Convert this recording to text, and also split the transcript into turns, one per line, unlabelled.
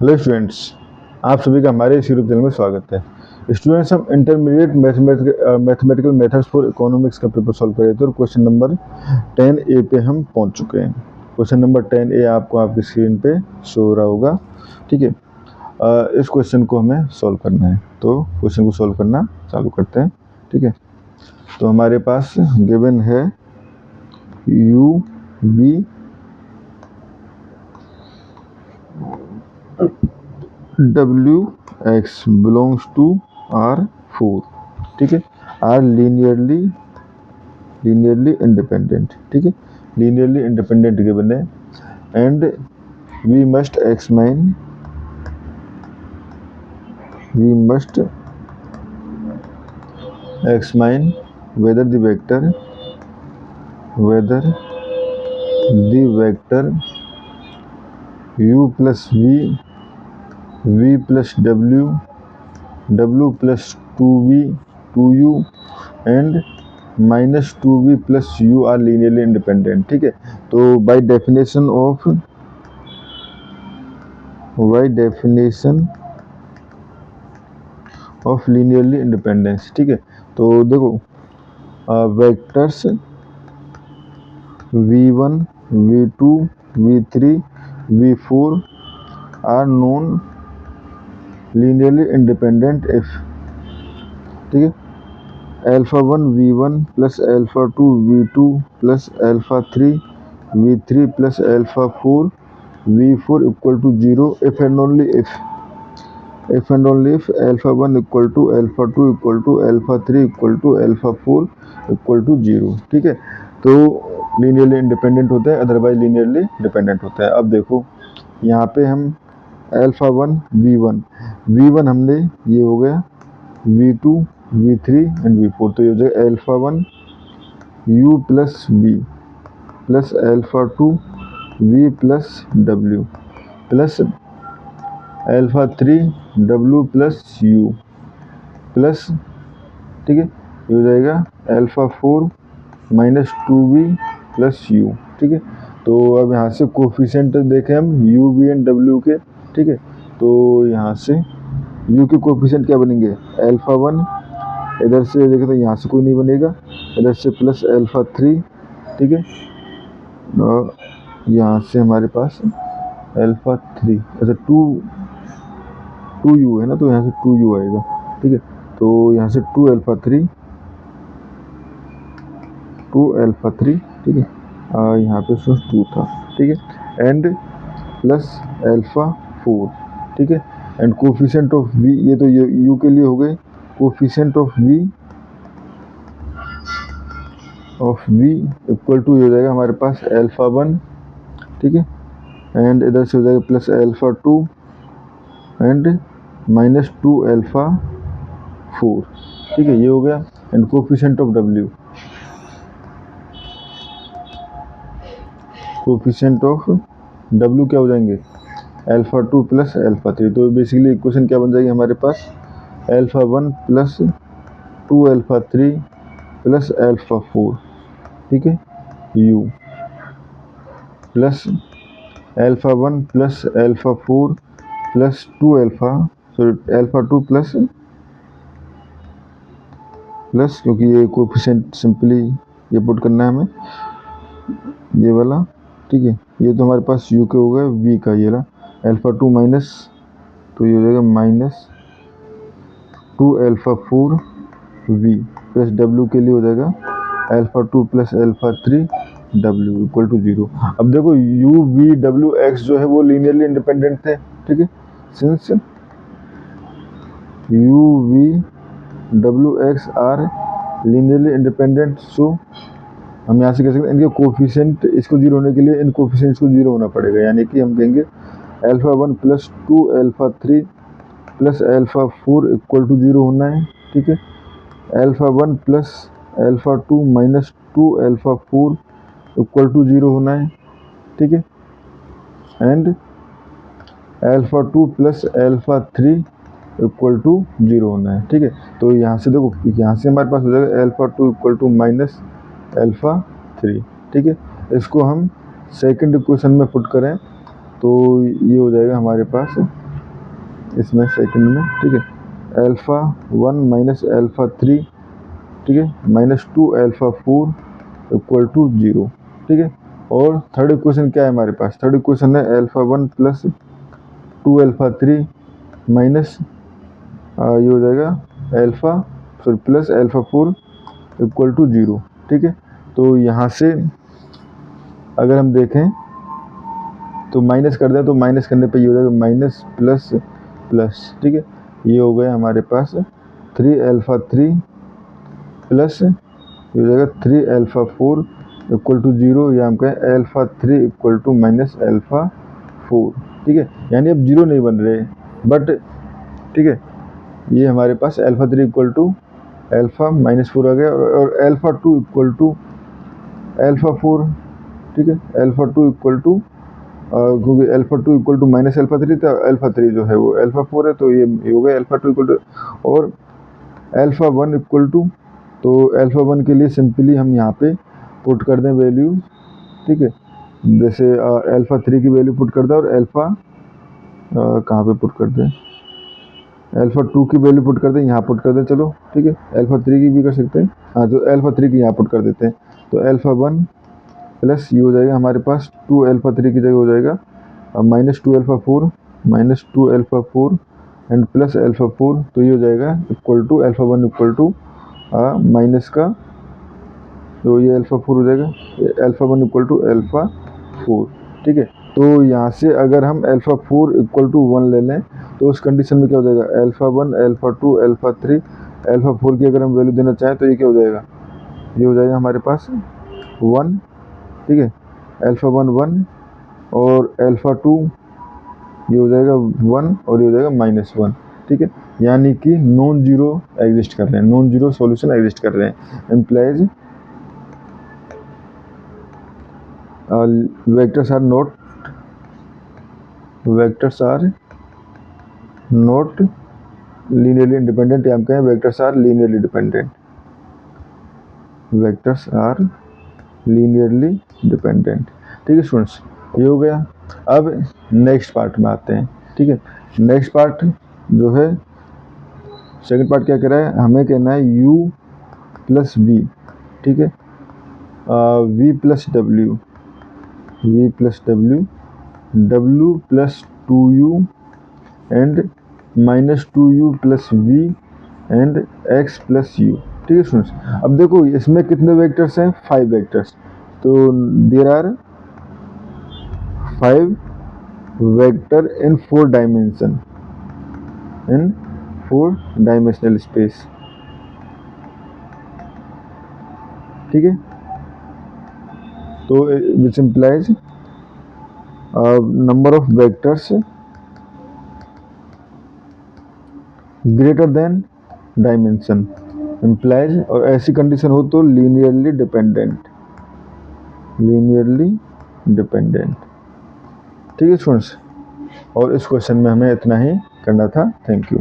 Hello students, आप सभी का हमारे इस यूट्यूब चैनल में स्वागत है। स्टूडेंट्स, हम intermediate mathematical methods for economics का पेपर सॉल्व कर रहे थे और क्वेश्चन नंबर 10A पे हम पहुंच चुके हैं। क्वेश्चन नंबर 10A आपको आपकी स्क्रीन पे शो हो रहा होगा। ठीक है, इस क्वेश्चन को हमें सॉल्व करना है, तो क्वेश्चन को सॉल्व करना चालू करते हैं। ठीक है, तो हमारे पास गिवन है u v W x belongs to R4। ठीक है, R लीनियरली इंडिपेंडेंट। ठीक है, लीनियरली इंडिपेंडेंट गिवन है and we must examine whether the vector u plus v plus w plus 2v 2u and -2v plus u are linearly independent. ठीक है, तो by definition of linearly independence. ठीक है, तो देखो vectors v1 v2 v3 v4 are non linearly independent if, ठीक है, alpha 1 v1 plus alpha 2 v2 plus alpha 3 v3 plus alpha 4 v4 equal to 0 if and only if alpha 1 equal to alpha 2 equal to alpha 3 equal to alpha 4 equal to 0। ठीक है, तो linearly independent होता है, otherwise linearly dependent होता है। अब देखो यहाँ पे हम अल्फा 1 v1 हमने ये हो गया v2 v3 एंड v4, तो ये हो जाएगा alpha 1 u plus v plus alpha 2 v plus w plus alpha 3 w plus u plus, ठीक है, ये हो जाएगा alpha 4 minus 2v plus u। ठीक है, तो अब यहाँ से कोफिशिएंट देखें हम u v एंड w के। ठीक है, तो यहाँ से u के कोफिशिएंट क्या बनेंगे, अल्फा 1, इधर से देखें तो यहाँ से कोई नहीं बनेगा, इधर से प्लस अल्फा 3। ठीक है, और यहाँ से हमारे पास अल्फा 3, अच्छा 2u है ना, तो यहाँ से 2u आएगा। ठीक है, तो यहाँ से 2 अल्फा 3, ठीक है, यहाँ पे सिर्फ 2 था। ठीक है, एंड प्लस अल्फा 4। ठीक है, एंड कोफिशिएंट ऑफ v, ये तो u के लिए हो गए, coefficient of v equal to हो जाएगा हमारे पास अल्फा 1। ठीक है, एंड इधर से हो जाएगा plus alpha 2 and minus 2 alpha 4। ठीक है, ये हो गया, and coefficient of w, coefficient of w क्या हो जाएंगे, अल्फा 2 प्लस अल्फा 3। तो बेसिकली इक्वेशन क्या बन जाएगी हमारे पास, alpha 1 plus 2 alpha 3 plus alpha 4, ठीक है, u plus alpha 1 plus alpha 4 plus 2 alpha 2 plus क्योंकि ये कोफिशिएंट सिंपली ये पुट करना है हमें, ये वाला। ठीक है, ये तो हमारे पास u के हो गए, v का ये रहा अल्फा 2 माइनस, तो ये हो जाएगा minus 2 alpha 4 v plus w के लिए हो जाएगा alpha 2 plus alpha 3 w equal to 0। अब देखो u v w x जो है वो लीनियरली इंडिपेंडेंट थे। ठीक है, since u v w x are linearly independent, so हम यहाँ से कह सकते हैं इनके कोफिशिएंट, इसको 0 होने के लिए इन कोफिशिएंट्स को 0 होना पड़ेगा, यानी कि हम कहेंगे alpha 1 plus 2 alpha 3 plus alpha 4 equal to 0 होना है। ठीक है, alpha 1 plus alpha 2 minus 2 alpha 4 equal to 0 होना है। ठीक है, and alpha 2 plus alpha 3 equal to 0 होना है। ठीक है, तो यहाँ से देखो, यहाँ से हमारे पास हो जाएगा alpha 2 equal to minus alpha 3। ठीक है, इसको हम सेकंड इक्वेशन में पुट करें तो ये हो जाएगा हमारे पास इसमें सेकंड में, ठीक है, अल्फ़ा 1 माइनस अल्फ़ा 3, ठीक है, माइनस 2 अल्फ़ा 4 इक्वल टू 0, ठीक है। और थर्ड इक्वेशन क्या है हमारे पास? थर्ड इक्वेशन है अल्फ़ा 1 प्लस 2 अल्फ़ा 3 माइनस ये हो जाएगा alpha sorry plus alpha 4 equal to 0, ठीक है। तो यहाँ से अगर हम देखें तो माइनस कर दें, तो माइनस करने पे ये हो जाएगा माइनस प्लस प्लस, ठीक है। ये हो गया हमारे पास 3 अल्फ़ा 3 प्लस ये हो जाएगा 3 अल्फ़ा 4 इक्वल टू 0, या हम कहें alpha 3 equal to minus alpha 4, ठीक है। यानी अब 0 नहीं बन रहे, बट ठीक है, ये हमारे पास alpha 3 equal to alpha minus 4 आ गया, और अल्फ़ा 2 इक्वल टू अल्फ़ा 4, ठीक है। अल्फ़ा 2 इक्वल टू क्योंकि alpha 2 equal to minus alpha 3 था, अल्फ़ा 3 जो है वो अल्फ़ा 4 है, तो ये हो गया अल्फ़ा 2 इक्वल टू, और अल्फ़ा 1 इक्वल टू, तो अल्फ़ा 1 के लिए सिंपली हम यहाँ पे पुट कर दें वैल्यू, ठीक है। जैसे अल्फ़ा 3 की वैल्यू पुट कर दें, और अल्फ़ा कहाँ पे पुट कर दें, अल्फ़ा 2 की वैल्यू पुट कर दें, यहाँ पुट कर दें, चलो ठीक है। अल्फ़ा 3 की भी कर सकते हैं, हाँ, तो अल्फ़ा 3 की यहाँ पुट कर देते हैं। तो अल्फ़ा 1 प्लस ये हो जाएगा हमारे पास 2 अल्फ़ा 3 की जगह हो जाएगा minus 2 alpha 4 minus 2 alpha 4 and plus alpha 4, तो ये हो जाएगा equal to alpha 1 equal to minus का, तो ये अल्फ़ा 4 हो जाएगा, अल्फ़ा 1 इक्वल टू अल्फ़ा 4, ठीक है। तो यहाँ से अगर हम अल्फ़ा 4 इक्वल टू 1 ले लें, तो उस कंडीशन में क्या हो जाएगा, अल्फ़ा 1 अल्फ़ा 2 अल्फ़ा 3 अल्फ़ा 4 की अगर हम वैल्यू देना चाहें, तो ये क्या हो जाएगा, ये हो जाएगा हमारे पास 1, ठीक है। अल्फ़ा 1 1 और अल्फ़ा 2 ये हो जाएगा 1, और ये हो जाएगा माइनस 1, ठीक है। यानी कि नॉन जीरो एग्जिस्ट कर रहे हैं, नॉन जीरो सॉल्यूशन एग्जिस्ट कर रहे हैं, implies vectors are not linearly independent, या हम कहें vectors are linearly dependent, vectors are linearly dependent, ठीक है स्टूडेंट्स, ये हो गया। अब नेक्स्ट पार्ट में आते हैं, ठीक है। नेक्स्ट पार्ट जो है, सेकंड पार्ट क्या कह रहा है, हमें कहना है u प्लस वी, ठीक है, v plus W, v plus W, w plus 2u and minus 2u plus v and x plus u, ठीक है स्टूडेंट्स। अब देखो इसमें कितने वेक्टर्स हैं, 5 वेक्टर्स, तो there are 5 vector in 4 dimension, in 4 dimensional space, ठीक है। तो which implies number of vectors greater than dimension implies, और ऐसी कंडीशन हो तो लीनियरली डिपेंडेंट, लीनियरली डिपेंडेंट, ठीक है स्टूडेंट्स। और इस क्वेश्चन में हमें इतना ही करना था। Thank you.